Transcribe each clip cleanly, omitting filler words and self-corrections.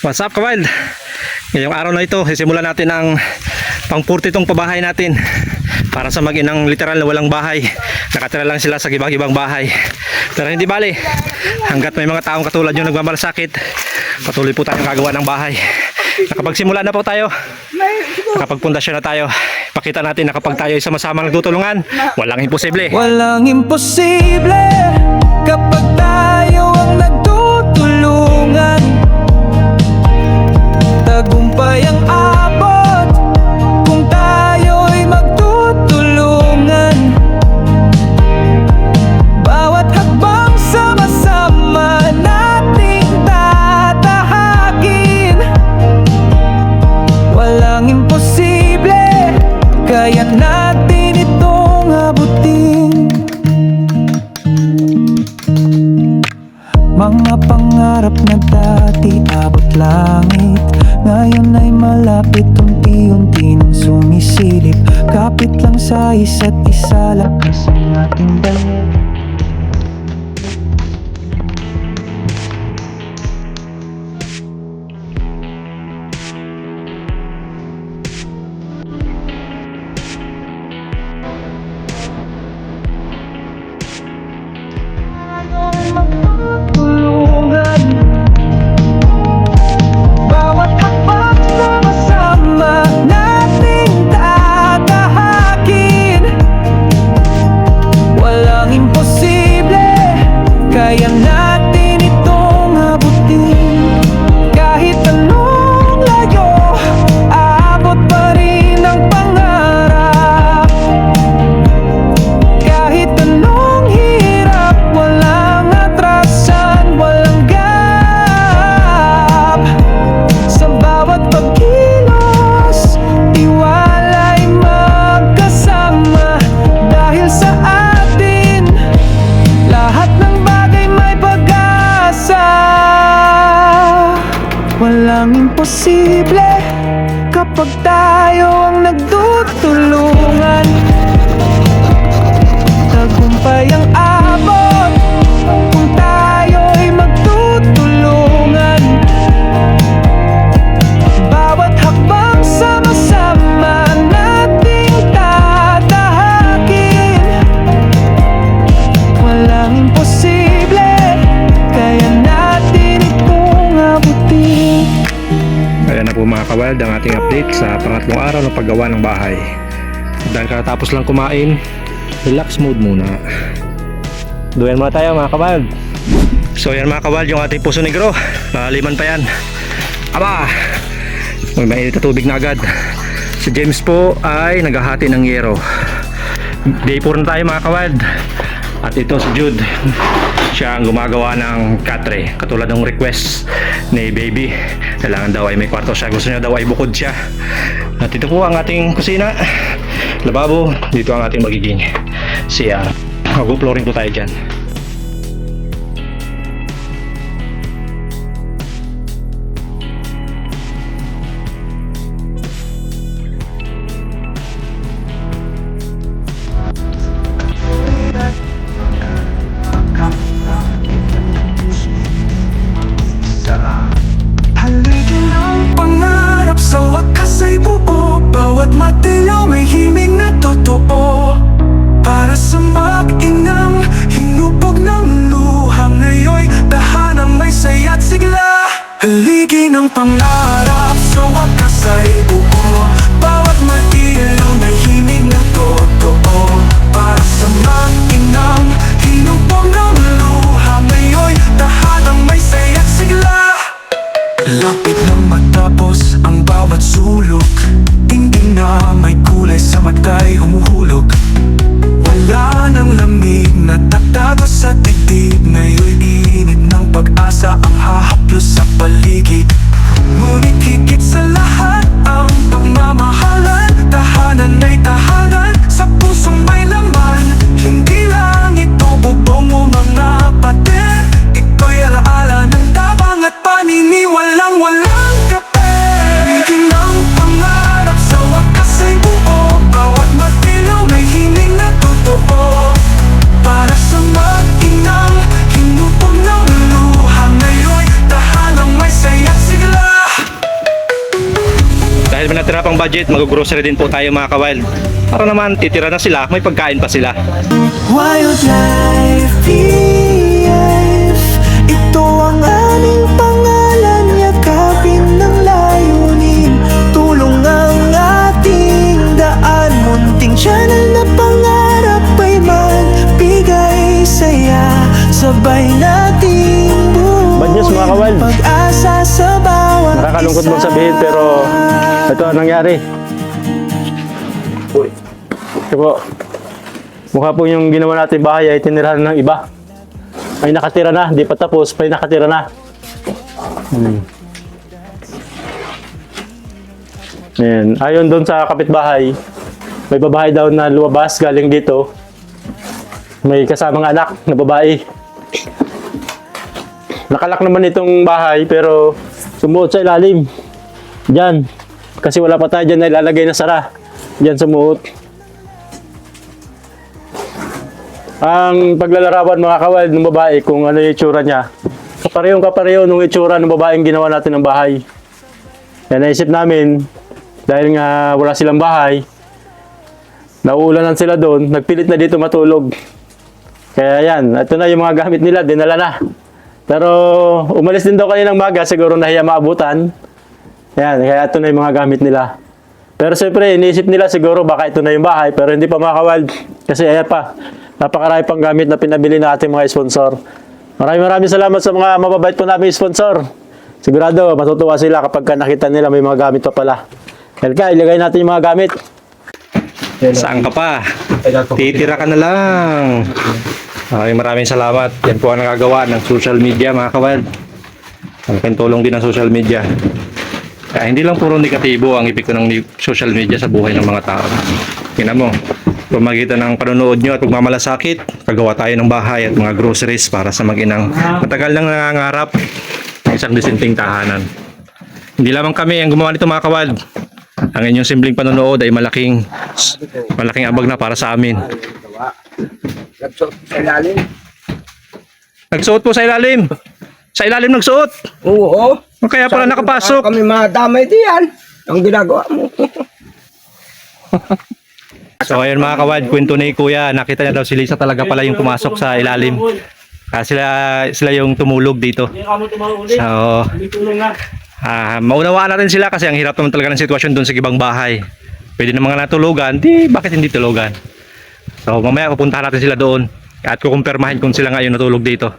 What's up, Kawild? Ngayong araw na ito, sisimulan natin ang pang-40 tong pabahay natin para sa mag-inang literal na walang bahay. Nakatira lang sila sa ibang-ibang bahay. Pero hindi bali, hanggat may mga taong katulad yung nagmamalasakit, patuloy po tayong gagawa ng bahay. Nakapagsimula na po tayo, nakapagpundasyon na tayo. Pakita natin na kapag tayo ay sama-sama nagtutulungan, walang imposible. Walang imposible kapag tayo ang nagtutulungan. Tagumpay ang abot kung tayo'y magtutulungan. Bawat hakbang sama-sama nating tatahakin. Walang imposible, kaya natin itong abutin. Mga pangarap na dati abot langit, ngayon ay malapit, unti-unti nang sumisilip. Kapit lang sa isa't isa, lakas ang ating dalawa. Kaya natin itong abutin. Kahit anong layo, aabot pa rin ang pangarap. Kahit anong hirap, walang atrasan, walang gap. Sa bawat pagkilos, tiwala'y magkasama. Dahil sa atin, lahat ng walang imposible kapag tayo ang nagtutulungan. Tagumpay ang abot kung tayo'y magtutulungan. Bawat hakbang sama-sama nating tatahakin. Walang imposible, kaya natin itong abutin. Ayan na po mga Kawild ang ating update sa pangatlong araw ng paggawa ng bahay. Dahil katapos lang kumain, relax mode muna. Duyan muna tayo mga Kawild. So yan mga Kawild, yung ating puso negro, liman pa yan. Aba, may mainit na tubig na agad. Si James po ay naghahati ng yero. Day 4 na tayo mga Kawild. At ito si Jude, siya ang gumagawa ng katre, katulad ng request ni Baby. Kailangan daw ay may kwarto siya, gusto niya daw ay bukod siya. At ito po ang ating kusina, lababo, dito ang ating magiging CR. Mag-flooring po tayo dyan. Haligi ng pangarap, sa wakas ay buo. Bawat matilaw may himig na totoo. Para sa mag-inang hinubog ng luha, ngayon'y tahanang may saya't sigla. Haligi ng pangarap, sa wakas ay buo. Bawat matilaw may himig na totoo. Para sa mag-inang hinubog ng luha, ngayon'y tahanang may saya't sigla. Lapit na matapos ang bawat sulok, tingin na may kulay sa mata'y humuhulog. Wala nang lamig na taktado sa dibdib, ngayon'y init ng pag-asa ang hahaplos sa paligid. Ngunit higit sa lahat ang pagmamahalan, tahanan ay tahanan sa pusong may laman. Hindi lang ito bubong o mga pader, ito'y alaala ng tabang at paniniwalang walang kape. Hindi ng pangarap, sa wakas ay buo. Bawat matilaw may hiling na totoo. Para sa mag-inang hinubog ng luha, ngayon'y tahanang may saya't extra pang budget, mag-grocery din po tayo mga kawild. Para naman titira na sila, may pagkain pa sila. Wildlife PF, ito ang aming pangalan, yakapin ng layunin, tulong ang ating daan, munting channel na pangarap ay magbigay saya, sabay nating Bad news, mga kawild. pag-asa sa bawat Nakakalungkot mong sabihin pero ito ang nangyari. Ito po. Mukha po yung ginawa natin bahay ay tinirahan ng iba. May nakatira na, di pa tapos, may nakatira na. Ayan. Ayon doon sa kapitbahay, may babae daw na lumabas galing dito. May kasamang anak na babae. Nakalak naman itong bahay pero sumuot sa ilalim. Diyan. Kasi wala pa tayo dyan na ilalagay na sara. Diyan sumuot. Ang paglalarawan mga kawild ng babae kung ano yung itsura niya. Kapareho nung itsura ng babaeng ginawa natin ng bahay. Kaya naisip namin, dahil nga wala silang bahay, nauulanan sila doon, nagpilit na dito matulog. Kaya yan, ito na yung mga gamit nila, dinala na. Pero umalis din daw kaninang maga, siguro nahiya maabutan. Yan, kaya ito na yung mga gamit nila. Pero siyempre, iniisip nila siguro baka ito na yung bahay, pero hindi pa mga kawild. Kasi ayan pa, napakarami pang gamit na pinabili na ating mga sponsor. Maraming salamat sa mga mababait po namin sponsor. Sigurado, matutuwa sila kapag nakita nila may mga gamit pa pala. Elka, ilagay natin yung mga gamit. Saan ka pa? Titira ka na lang. Maraming salamat. Yan po ang nagagawa ng social media mga kawild. Malaking tulong din ng social media. Kaya hindi lang puro negatibo ang epekto ng social media sa buhay ng mga tao. Tingnan mo, pamagitan ng panonood nyo at pagmamalasakit, paggawa tayo ng bahay at mga groceries para sa mag-inang matagal nang nangangarap ng isang disenteng tahanan. Hindi lamang kami ang gumawa nito mga kawild. Ang inyong simpleng panonood ay malaking abag na para sa amin. Nagsuot sa ilalim. Nagsuot po sa ilalim. Sa ilalim nagsuot. Oo. O kaya pala nakapasok. Kami madamay diyan. Ang ginagawa mo. So ayun mga kawild, kwento ni Kuya, nakita niya daw si Lisa talaga pala yung pumasok sa ilalim. Kaya sila yung tumulog dito. So, maunawaan natin sila kasi ang hirap naman talaga ng sitwasyon doon sa ibang bahay. Pwede na mga natulugan, bakit hindi tulugan? So mamaya pupuntahan natin sila doon at kukumpirmahin kung sila ngayon natulog dito.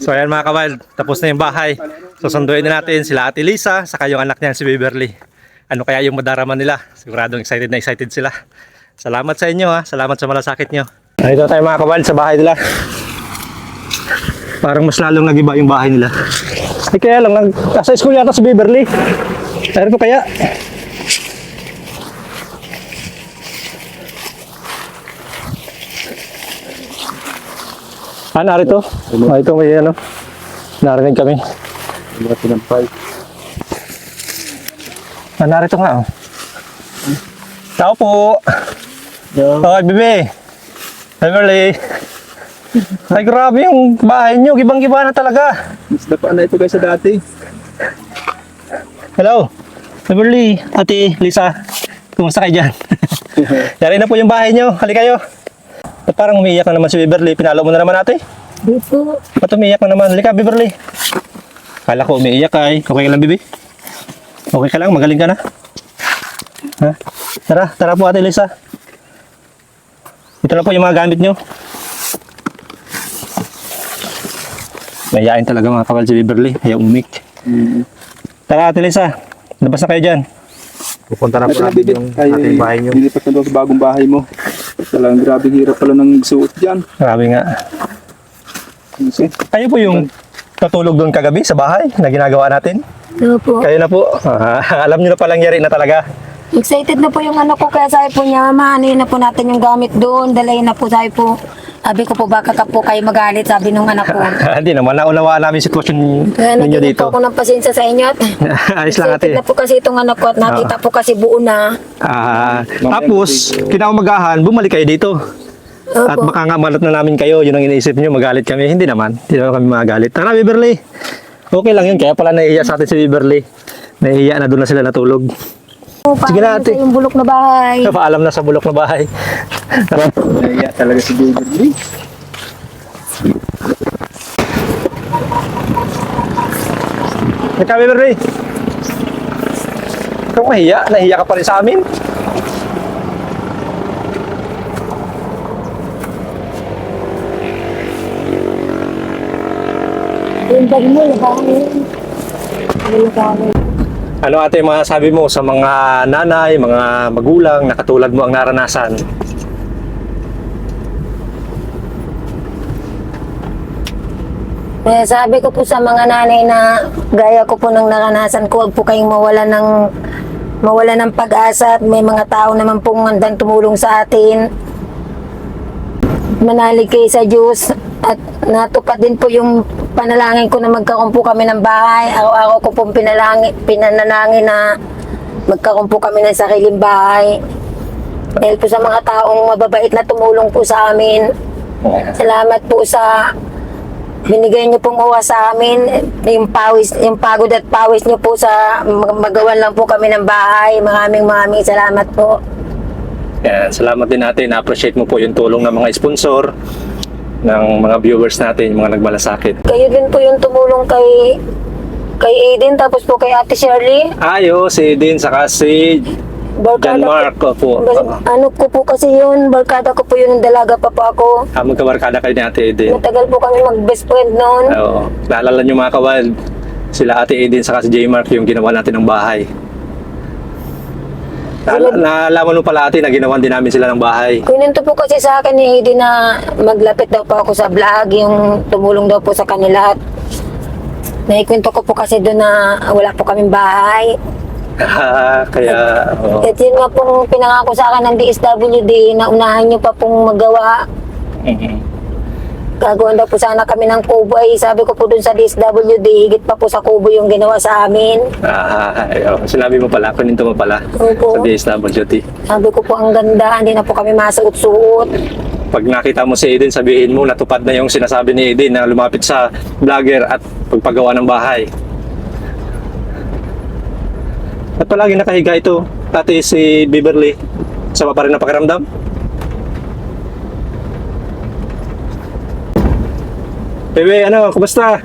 So ayan mga kawild, tapos na yung bahay. Susunduin na natin sila Ate Lisa saka yung anak niya si Beverly. Ano kaya yung madarama nila? Siguradong excited na excited sila. Salamat sa inyo ha, salamat sa malasakit nyo. Dito tayo mga kawild sa bahay nila. Parang mas lalong nag-iba yung bahay nila. Kaya lang, nasa school yata si Beverly. Ano ko kaya? Narito? Ito may ano. Narinig kami. Narito nga oh. Tao po. Okay, bebe. Beverly. Ay, grabe yung bahay nyo. Gibang-giba na talaga. Mas dapa na ito guys sa dati. Hello. Beverly, Ate Lisa. Kumusta kayo dyan? Yari na po yung bahay nyo. Halika kayo. Ba't parang umiiyak na naman si Beverly? Pinalo mo na naman ate? Opo. Ba't umiiyak na naman? Halika Beverly. Kala ko umiiyak ka ay. Okay ka lang, Bibi? Okay ka lang? Magaling ka na? Ha? Tara po Ate Lisa. Ito na po yung mga gamit nyo. Mayayain talaga mga kawal si Beverly. Ayaw umik. Tara Ate Lisa. Labas na kayo dyan. Pupunta na po natin yung ating bahay nyo. Dilipat na daw sa bagong bahay mo. Talagang grabe hirap pala ng suot dyan. Grabe nga. Kayo po yung natulog doon kagabi sa bahay na ginagawa natin? Opo. Kayo na po. Alam nyo na palang yari na talaga. Excited na po yung ano ko, kaya sabi po niya, mahanin na po natin yung gamit doon, dalayin na po, sabi po. Sabi ko po, baka ka po kayo magalit, sabi nung anak ko. Hindi naman, naunawaan namin sitwasyon Kaya ninyo naging dito. po ako ng pasensya sa inyo. Ayos lang Excited ate. na po kasi itong anak ko at nakita po kasi buo na. Tapos, kinaumagahan, bumalik kayo dito. At Opo. baka nga malat na namin kayo, yun ang iniisip nyo, magalit kami. Hindi naman kami magalit. Tara, Beverly. Okay lang yun, kaya pala nahihiya sa atin si Beverly. Nahihiya na doon na sila natulog. Sige na, ate. Yung bulok na bahay. Paalam na sa bulok na bahay. Naiya talaga si Beverly. Ikaw, Beverly. Ikaw mahiya. Nahiya ka pa rin sa amin. Yung bag mo, bahay. Ano ate mga sabi mo sa mga nanay, mga magulang na katulad mo ang naranasan? Kaya sabi ko po sa mga nanay na gaya ko po ng naranasan ko, huwag po kayong mawala ng pag-asa at may mga tao naman pong handang tumulong sa atin. Manalig kayo sa Diyos at natupad din po yung panalangin ko na magkaroon po kami ng bahay. Araw-araw ko pong pinanalangin na magkaroon po kami ng sariling bahay. Dahil po sa mga taong mababait na tumulong po sa amin. Salamat po sa binigay niyo pong oras sa amin, yung pagod at pawis niyo po sa magawan lang po kami ng bahay. Maraming salamat po. Yan, salamat din natin. Na-appreciate mo po yung tulong ng mga sponsor, ng mga viewers natin, yung mga nagmalasakit. Kayo din po yung tumulong kay Aiden, tapos po kay Ate Shirley. Ayo, si Din, saka si John Mark po. Ano ko po kasi yun, barkada ko po yun, ng dalaga pa po ako. Magkabarkada kayo ni Ate Eden. Matagal po kami mag-best friend noon. Oo. Naalala nyo mga kawild, sila Ate Eden saka si J Mark yung ginawa natin ng bahay. Naalaman mo pala ate na ginawan din namin sila ng bahay. Kuninto po kasi sa akin ni Aiden na maglapit daw po ako sa vlog, yung tumulong daw po sa kanila. Naikwento ko po kasi doon na wala po kaming bahay. Kaya, oo. At yun nga pong pinangako sa akin ng DSWD na unahan nyo pa pong magawa. Gagawin daw po sana kami ng kubo. Ay sabi ko po dun sa DSWD, higit pa po sa kubo yung ginawa sa amin. Sinabi mo pala, kuninto mo pala Opo. sa DSWD. Sabi ko po ang ganda, hindi na po kami masuot-suot. Pag nakita mo si Eden, sabihin mo natupad na yung sinasabi ni Eden na lumapit sa vlogger at pagpagawa ng bahay. At palagi nakahiga ito, ate si Beverly. Sama pa rin ang pakiramdam? Bebe, ano, kumusta?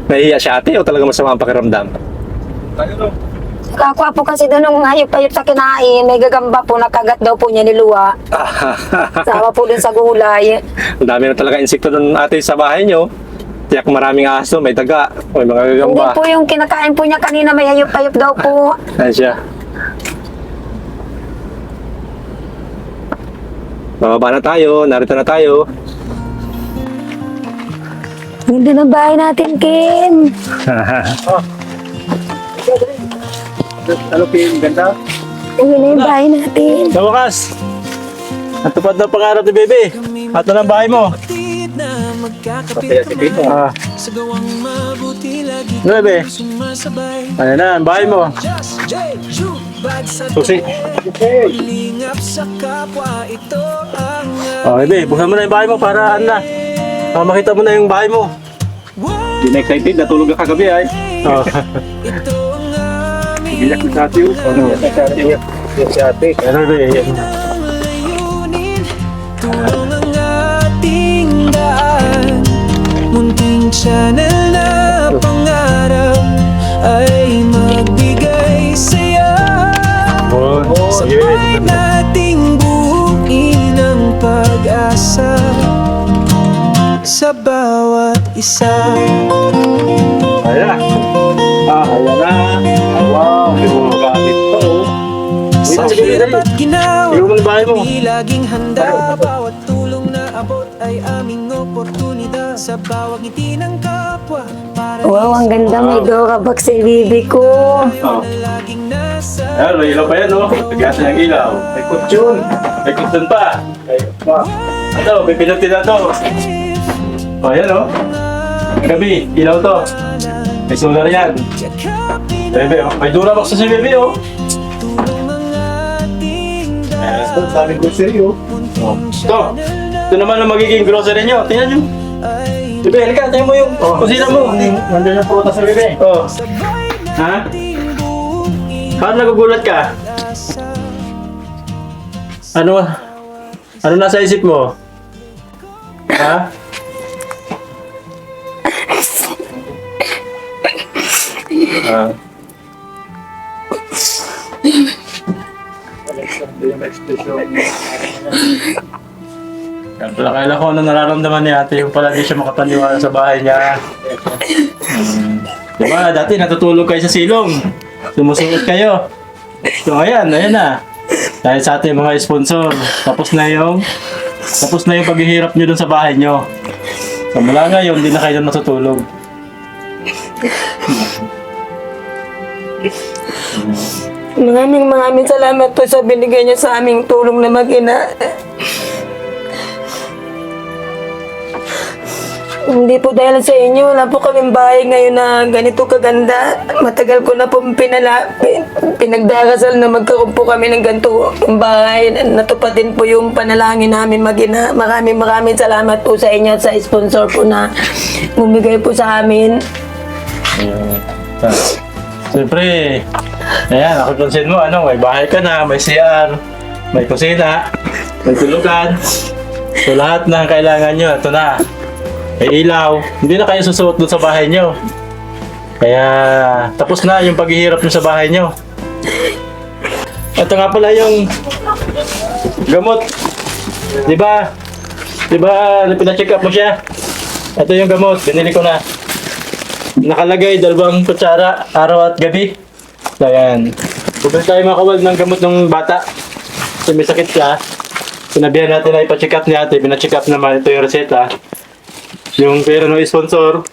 Nahiya siya ate o talaga masama ang pakiramdam? Kakwa po kasi doon nung hayop-hayop sa kinain, may gagamba po, nakagat daw po niya ni Luwa. Sama po dun sa gulay. Ang dami na talaga insekto doon ate sa bahay nyo. Tiyak maraming aso, may daga, may mga Hindi gagamba. po yung kinakain po niya kanina, may hayop-hayop daw po. Ayan siya. Bababa na tayo, narito na tayo. Hindi na bahay natin, Kim. Ano Kim, ganda? Hindi na yung bahay natin. Sa wakas, natupad na pangarap ni Bebe. At na ng bahay mo. Kaya si Kim, Bebe, ano na, ang bahay mo. Susi. Oh, Bebe, buksan mo na yung bahay mo para na. Makita mo na yung bahay mo. Hindi na excited, natulog ka kagabi ay. Oh. Iyak na sa ate yun. Iyak si ate. Ano, Bebe? Yan. Tulong ang ating daan. Munting channel na pangarap ay magbigay saya. Sabay nating buuin ang pag-asa sa bawat isa. Ayan na. Ayan na. Wow, hindi mo magamit pa oh. Sa Sige, hirap at ginawa, Ikaw mo na bahay mo. di laging handa. Bawat tulong na abot ay aming oportunidad. Sa bawat ngiti ng kapwa, para Wow, ang ganda, may Dora Box si bibi ko. Oh. na laging nasa. Ayan, may ilaw pa yan oh. Nagkasa ng ilaw. May kutsyon. May kutsyon pa. Ito, may pinutin na to. Oh, ayan oh. Gabi, ilaw to. May solar yan. Bebe, oh. May Durabox na si Bebe oh. Tulong ang ating Ayan, Ito, daming grocery oh. Ito naman ang magiging grocery nyo. Tingnan nyo. Bebe, halika. Tingnan mo yung kusina mo. Nandiyan yung prutas sa bebe. Oh. Ha? Paano nagugulat ka? Ano? Ano nasa isip mo? Ha? Ah. Kailan ko ano nararamdaman ni ate yung pala di siya makapaniwala sa bahay niya. Diba, dati natutulog kayo sa silong. Sumusuot kayo. So ayan na. Dahil sa ating mga sponsor, tapos na yung paghihirap nyo dun sa bahay nyo. So mula ngayon, hindi na kayo doon matutulog. Maraming salamat po sa binigay niyo sa aming tulong na mag-ina. Hindi po dahil sa inyo, wala po kaming bahay ngayon na ganito kaganda. Matagal ko na po pinagdarasal na magkaroon po kami ng ganito bahay. Natupad din po yung panalangin namin mag-ina. Maraming salamat po sa inyo at sa sponsor po na bumigay po sa amin. Siyempre, ayan, ako konsen mo, may bahay ka na, may CR, may kusina, may tulugan. So lahat ng kailangan nyo, ito na. May ilaw, hindi na kayo susuot doon sa bahay nyo. Kaya tapos na yung paghihirap nyo sa bahay nyo. Ito nga pala yung gamot. Diba? Pina-check up mo siya? Ito yung gamot, binili ko na. Nakalagay 2 kutsara, araw at gabi. So yan. Bumili tayo mga kawal ng gamot ng bata. Kasi may sakit siya. Sinabihan natin na ipa-check up ni ate, pina-check up naman, ito yung reseta. Yung pera ng sponsor,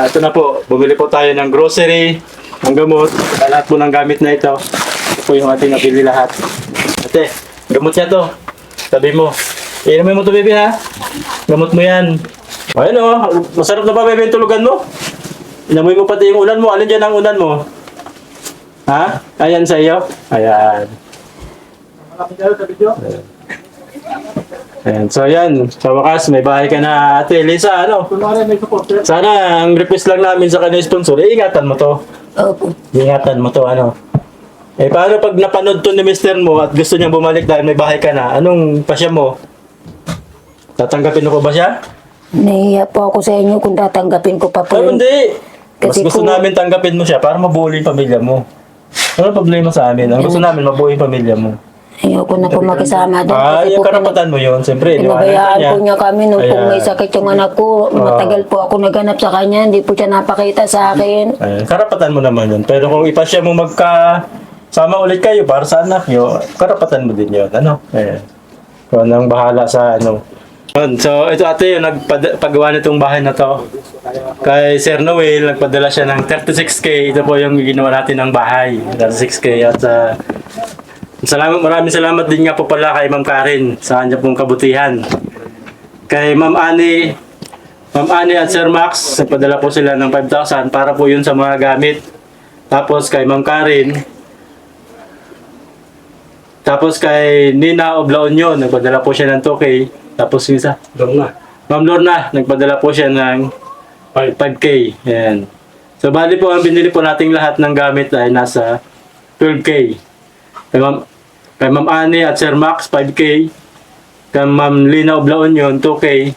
ito na po, bumili po tayo ng grocery, ng gamot, lahat po ng gamit na ito. Ito po yung ating nabili lahat. Ate, gamot niya to. Sabi mo, inumin mo to baby ha? Gamot mo yan. O ayun o, masarap na ba baby yung tulugan mo? Inamoy mo pati yung unan mo, alin dyan ang unan mo? Ha? Ayan sa iyo? Ayan. Ayan, so yan, sa wakas may bahay ka na ate Lisa, sana ang request lang namin sa kanya sponsor, ingatan mo to. Opo. Ingatan mo to, paano pag napanood to ni mister mo at gusto niyang bumalik dahil may bahay ka na, anong pasya mo? Tatanggapin mo pa ba siya? Nahiya po ako sa inyo kung tatanggapin ko pa po. Ay, hindi. Mas Kasi gusto namin tanggapin mo siya para mabuo yung pamilya mo. Ano problema sa amin? Ang gusto namin mabuo yung pamilya mo. Ayoko na po makisama doon. Kasi Yung po karapatan mo yun, siyempre. pinabayaan po niya kami nung Ayan. kung may sakit yung anak ko. Matagal po ako naghanap sa kanya. Hindi po siya napakita sa akin. Ayan, karapatan mo naman yun. Pero kung ipasya mo sama ulit kayo para sa anak nyo, karapatan mo din yun. Ayan. Kung anong bahala sa Yun. So, ito ate yung nagpagawa nitong bahay na to. Kay Sir Noel, nagpadala siya ng 36K. Ito po yung ginawa natin ng bahay. 36K. At maraming salamat din nga po pala kay Ma'am Karen sa kanya pong kabutihan. Kay Ma'am Ani at Sir Max, nagpadala po sila ng 5,000 para po yun sa mga gamit. Tapos kay Ma'am Karen, tapos kay Nina Oblaonyo, nagpadala po siya ng 2K. Tapos yung isa, Ma'am Lorna, nagpadala po siya ng 5K. Yan. So bali po, ang binili po nating lahat ng gamit ay nasa 12K. Kay Ma'am Ani at Sir Max, 5K. Kay Ma'am Lina Oblaonyo, 2K.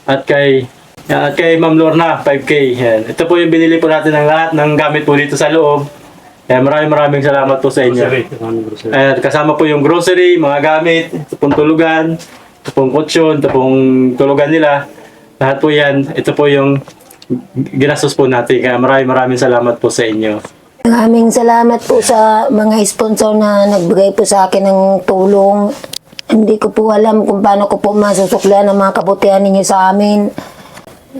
At kay Ma'am Lorna, 5K. Yan. Ito po yung binili po natin ng lahat ng gamit po dito sa loob. Kaya maraming salamat po sa inyo. At kasama po yung grocery, mga gamit, ito pong tulugan, ito pong kutsyon, ito pong tulugan nila. Lahat po yan, ito po yung ginastos po natin. Kaya maraming salamat po sa inyo. Maraming salamat po sa mga sponsor na nagbigay po sa akin ng tulong. Hindi ko po alam kung paano ko po masusuklian ang mga kabutihan ninyo sa amin.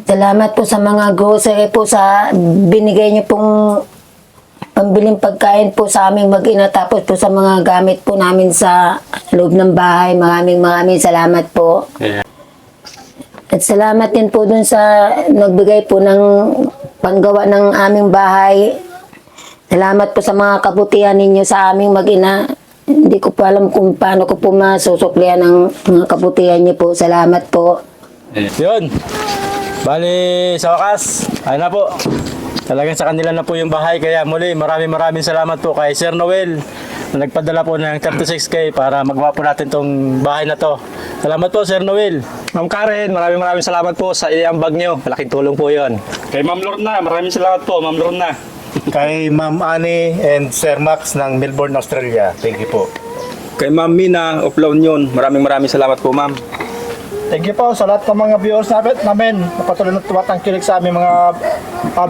Salamat po sa mga grocery po sa binigay niyo pong pambiling pagkain po sa aming mag-ina, tapos po sa mga gamit po namin sa loob ng bahay. Maraming salamat po. Yeah. At salamat din po dun sa nagbigay po ng panggawa ng aming bahay. Salamat po sa mga kabutihan ninyo sa aming mag-ina. Hindi ko po alam kung paano ko po masusuklian ang mga kabutihan niyo po. Salamat po. Yun. Bali, sa wakas, ayun na po. Talagang sa kanila na po yung bahay. Kaya muli, maraming salamat po kay Sir Noel na nagpadala po ng 36K para magawa po natin tong bahay na to. Salamat po, Sir Noel. Ma'am Karen, maraming salamat po sa iambag nyo. Malaking tulong po yon. Kay Ma'am Lorna, maraming salamat po, Ma'am Lorna. Kay Ma'am Annie and Sir Max ng Melbourne, Australia. Thank you po. Kay Ma'am Mina of La Union, maraming salamat po ma'am. Thank you po sa lahat ng mga viewers namin na patuloy na tumatangkilik sa aming mga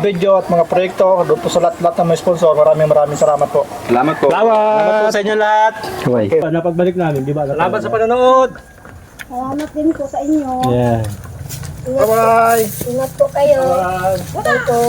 video at mga proyekto. Doon po sa lahat ng mga sponsor, maraming salamat po. Salamat po. Salamat po sa inyo lahat. Napagbalik namin, di ba? Salamat sa panonood. Salamat din po sa inyo. Yeah. Bye-bye! Ingat po kayo. Bye po.